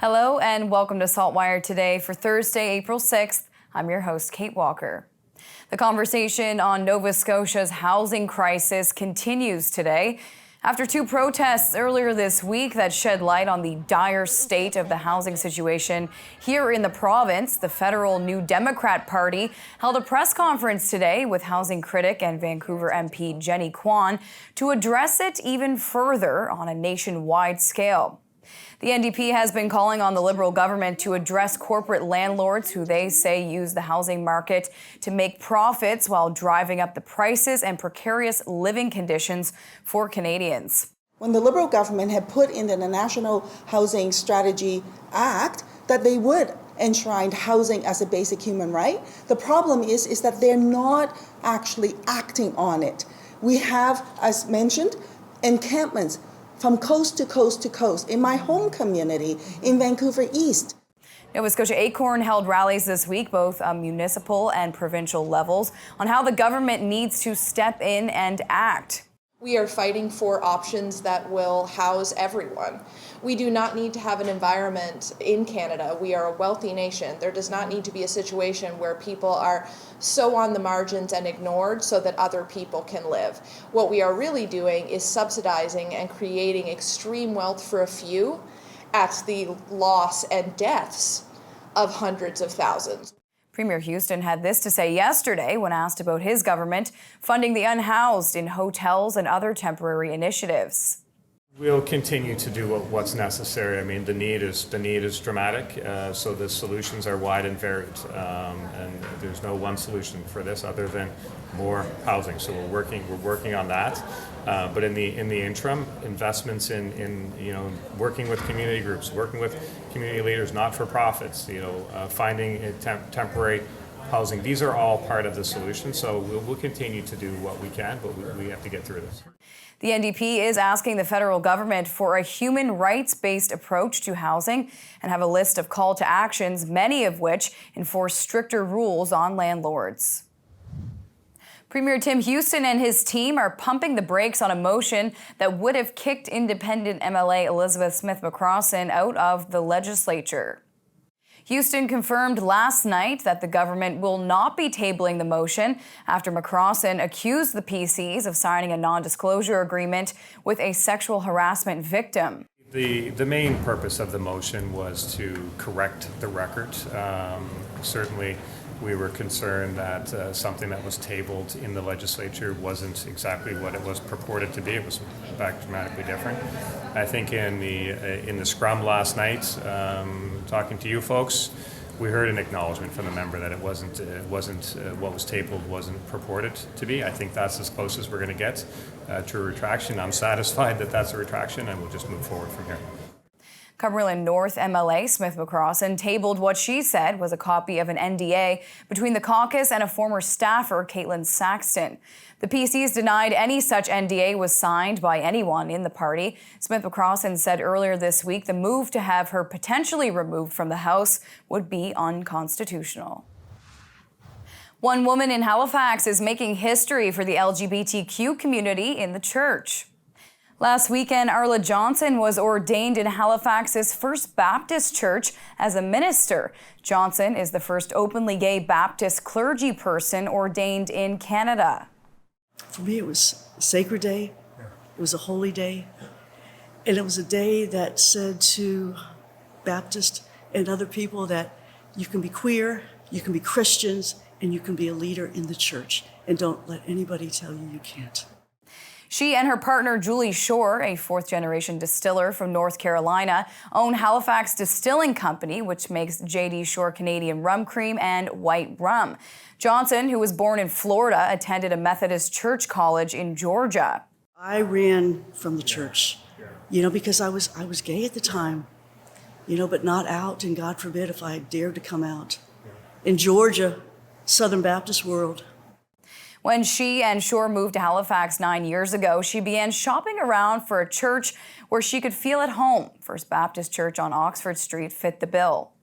Hello and welcome to SaltWire today for Thursday, April 6th. I'm your host, Kate Walker. The conversation on Nova Scotia's housing crisis continues today. After two protests earlier this week that shed light on the dire state of the housing situation here in the province, the federal New Democrat Party held a press conference today with housing critic and Vancouver MP Jenny Kwan to address it even further on a nationwide scale. The NDP has been calling on the Liberal government to address corporate landlords who they say use the housing market to make profits while driving up the prices and precarious living conditions for Canadians. When the Liberal government had put in the National Housing Strategy Act that they would enshrine housing as a basic human right, the problem is that they're not actually acting on it. We have, as mentioned, encampments from coast to coast to coast. In my home community, in Vancouver East. Nova Scotia Acorn held rallies this week, both municipal and provincial levels, on how the government needs to step in and act. We are fighting for options that will house everyone. We do not need to have an environment in Canada. We are a wealthy nation. There does not need to be a situation where people are so on the margins and ignored so that other people can live. What we are really doing is subsidizing and creating extreme wealth for a few at the loss and deaths of hundreds of thousands. Premier Houston had this to say yesterday when asked about his government funding the unhoused in hotels and other temporary initiatives. We'll continue to do what's necessary. I mean, the need is dramatic, so the solutions are wide and varied, and there's no one solution for this other than more housing. So we're working on that. But in the interim, investments in working with community groups, working with community leaders, not-for-profits, finding temporary housing. These are all part of the solution. So we'll continue to do what we can, but we have to get through this. The NDP is asking the federal government for a human rights-based approach to housing and have a list of call to actions, many of which enforce stricter rules on landlords. Premier Tim Houston and his team are pumping the brakes on a motion that would have kicked independent MLA Elizabeth Smith-McCrossin out of the legislature. Houston confirmed last night that the government will not be tabling the motion after McCrossin accused the PCs of signing a non-disclosure agreement with a sexual harassment victim. The main purpose of the motion was to correct the record. Certainly, we were concerned that something that was tabled in the legislature wasn't exactly what it was purported to be. It was, in fact, dramatically different. I think in the scrum last night, talking to you folks, we heard an acknowledgement from the member that it wasn't what was tabled wasn't purported to be. I think that's as close as we're going to get to a retraction. I'm satisfied that that's a retraction, and we'll just move forward from here. Cumberland North MLA Smith-McCrossin tabled what she said was a copy of an NDA between the caucus and a former staffer, Caitlin Saxton. The PCs denied any such NDA was signed by anyone in the party. Smith-McCrossin said earlier this week the move to have her potentially removed from the House would be unconstitutional. One woman in Halifax is making history for the LGBTQ community in the church. Last weekend, Arla Johnson was ordained in Halifax's First Baptist Church as a minister. Johnson is the first openly gay Baptist clergy person ordained in Canada. For me, it was a sacred day. It was a holy day. And it was a day that said to Baptist and other people that you can be queer, you can be Christians, and you can be a leader in the church. And don't let anybody tell you you can't. She and her partner, Julie Shore, a fourth-generation distiller from North Carolina, own Halifax Distilling Company, which makes J.D. Shore Canadian rum cream and white rum. Johnson, who was born in Florida, attended a Methodist church college in Georgia. I ran from the church, because I was gay at the time, but not out, and God forbid if I dared to come out. In Georgia, Southern Baptist world. When she and Shore moved to Halifax 9 years ago, she began shopping around for a church where she could feel at home. First Baptist Church on Oxford Street fit the bill.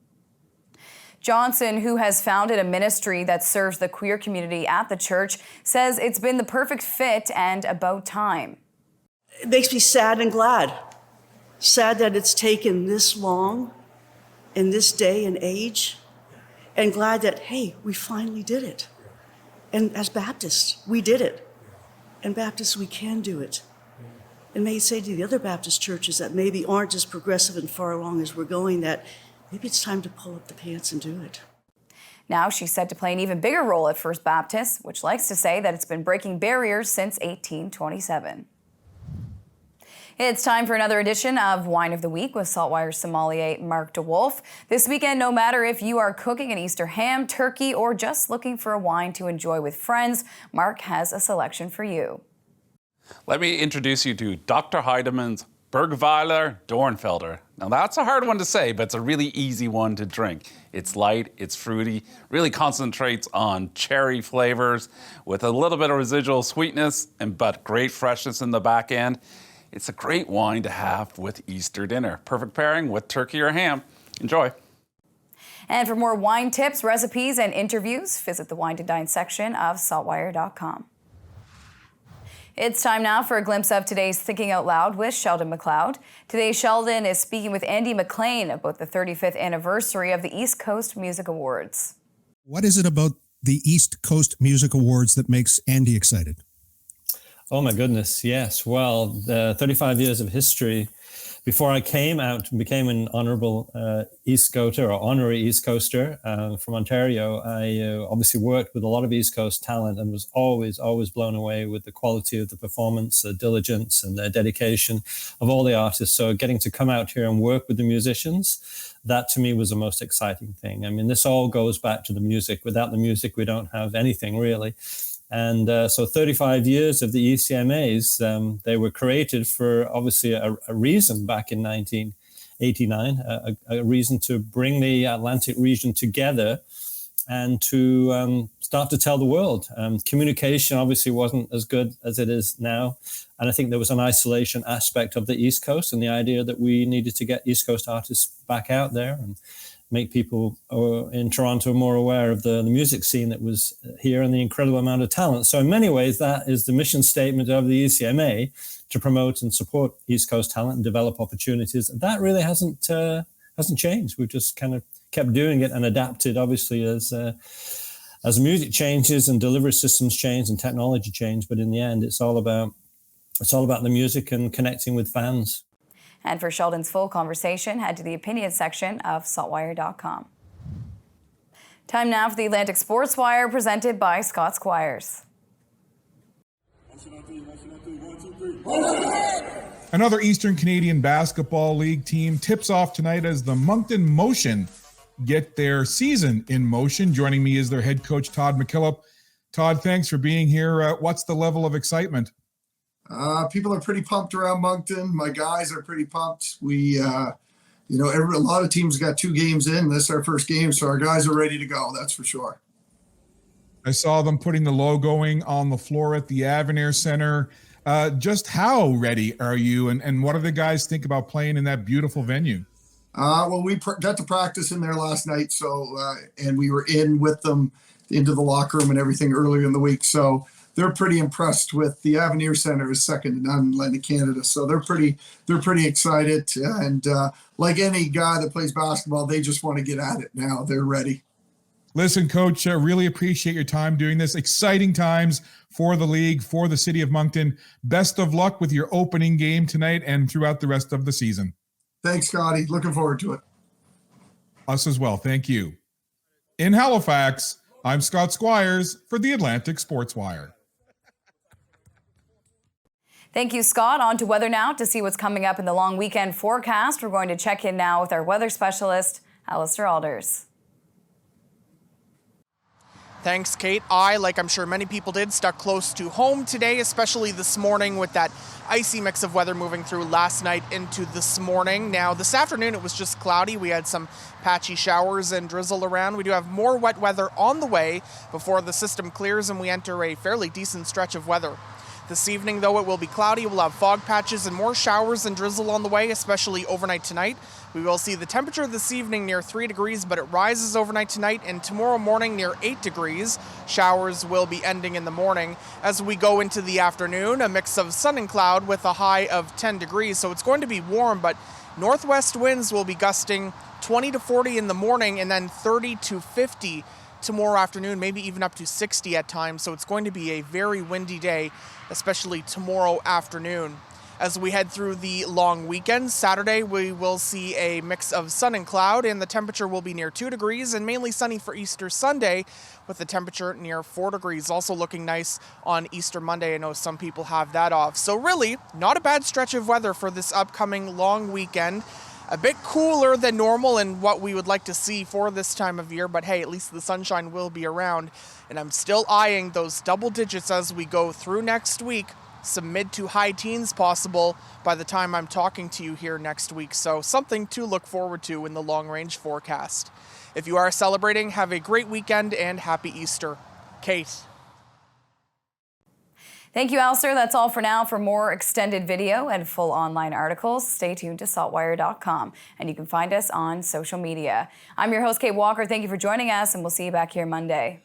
Johnson, who has founded a ministry that serves the queer community at the church, says it's been the perfect fit and about time. It makes me sad and glad. Sad that it's taken this long in this day and age, and glad that, hey, we finally did it. And as Baptists, we did it. And Baptists, we can do it. And may I say to the other Baptist churches that maybe aren't as progressive and far along as we're going, that maybe it's time to pull up the pants and do it. Now she's set to play an even bigger role at First Baptist, which likes to say that it's been breaking barriers since 1827. It's time for another edition of Wine of the Week with SaltWire sommelier Mark DeWolf. This weekend, no matter if you are cooking an Easter ham, turkey, or just looking for a wine to enjoy with friends, Mark has a selection for you. Let me introduce you to Dr. Heidemann's Bergweiler Dornfelder. Now that's a hard one to say, but it's a really easy one to drink. It's light, it's fruity, really concentrates on cherry flavors with a little bit of residual sweetness, but great freshness in the back end. It's a great wine to have with Easter dinner. Perfect pairing with turkey or ham. Enjoy. And for more wine tips, recipes, and interviews, visit the Wine to Dine section of saltwire.com. It's time now for a glimpse of today's Thinking Out Loud with Sheldon McLeod. Today, Sheldon is speaking with Andy McLean about the 35th anniversary of the East Coast Music Awards. What is it about the East Coast Music Awards that makes Andy excited? Oh my goodness, yes. Well, the 35 years of history. Before I came out and became an honorable East Coaster or honorary East Coaster from Ontario, I obviously worked with a lot of East Coast talent and was always blown away with the quality of the performance, the diligence and the dedication of all the artists. So getting to come out here and work with the musicians, that to me was the most exciting thing. I mean, this all goes back to the music. Without the music, we don't have anything really. And so 35 years of the ECMAs, they were created for obviously a reason back in 1989, a reason to bring the Atlantic region together and to start to tell the world. Communication obviously wasn't as good as it is now. And I think there was an isolation aspect of the East Coast and the idea that we needed to get East Coast artists back out there and make people in Toronto more aware of the music scene that was here and the incredible amount of talent. So in many ways, that is the mission statement of the ECMA, to promote and support East Coast talent and develop opportunities. That really hasn't changed. We've just kind of kept doing it and adapted, obviously, as music changes and delivery systems change and technology change. But in the end, it's all about the music and connecting with fans. And for Sheldon's full conversation, head to the opinion section of saltwire.com. Time now for the Atlantic Sports Wire, presented by Scott Squires. Another Eastern Canadian Basketball League team tips off tonight as the Moncton Motion get their season in motion. Joining me is their head coach, Todd McKillop. Todd, thanks for being here. What's the level of excitement? People are pretty pumped around Moncton. My guys are pretty pumped. We, a lot of teams got 2 games in. This is our first game, so our guys are ready to go. That's for sure. I saw them putting the logoing on the floor at the Avenir Center. Just how ready are you, and what do the guys think about playing in that beautiful venue? Well, we got to practice in there last night, so and we were in with them into the locker room and everything earlier in the week. So they're pretty impressed with the Avenir Center is second to none in Atlantic Canada. So they're pretty excited. And like any guy that plays basketball, they just want to get at it now. They're ready. Listen, Coach, I really appreciate your time doing this. Exciting times for the league, for the city of Moncton. Best of luck with your opening game tonight and throughout the rest of the season. Thanks, Scotty. Looking forward to it. Us as well. Thank you. In Halifax, I'm Scott Squires for the Atlantic Sports Wire. Thank you, Scott. On to weather now to see what's coming up in the long weekend forecast. We're going to check in now with our weather specialist, Alistair Alders. Thanks, Kate. Like I'm sure many people did, stuck close to home today, especially this morning with that icy mix of weather moving through last night into this morning. Now, this afternoon, it was just cloudy. We had some patchy showers and drizzle around. We do have more wet weather on the way before the system clears and we enter a fairly decent stretch of weather. This evening, though, it will be cloudy. We'll have fog patches and more showers and drizzle on the way, especially overnight tonight. We will see the temperature this evening near 3 degrees, but it rises overnight tonight, and tomorrow morning near 8 degrees. Showers will be ending in the morning. As we go into the afternoon, a mix of sun and cloud with a high of 10 degrees, so it's going to be warm, but Northwest winds will be gusting 20 to 40 in the morning and then 30 to 50 tomorrow afternoon, maybe even up to 60 at times. So it's going to be a very windy day, especially tomorrow afternoon. As we head through the long weekend, Saturday we will see a mix of sun and cloud, and the temperature will be near 2 degrees and mainly sunny for Easter Sunday with the temperature near 4 degrees. Also looking nice on Easter Monday. I know some people have that off. So really, not a bad stretch of weather for this upcoming long weekend. A bit cooler than normal and what we would like to see for this time of year, but hey, at least the sunshine will be around. And I'm still eyeing those double digits as we go through next week. Some mid to high teens possible by the time I'm talking to you here next week. So something to look forward to in the long range forecast. If you are celebrating, have a great weekend and happy Easter. Kate. Thank you, Alistair. That's all for now. For more extended video and full online articles, stay tuned to saltwire.com. And you can find us on social media. I'm your host, Kate Walker. Thank you for joining us, and we'll see you back here Monday.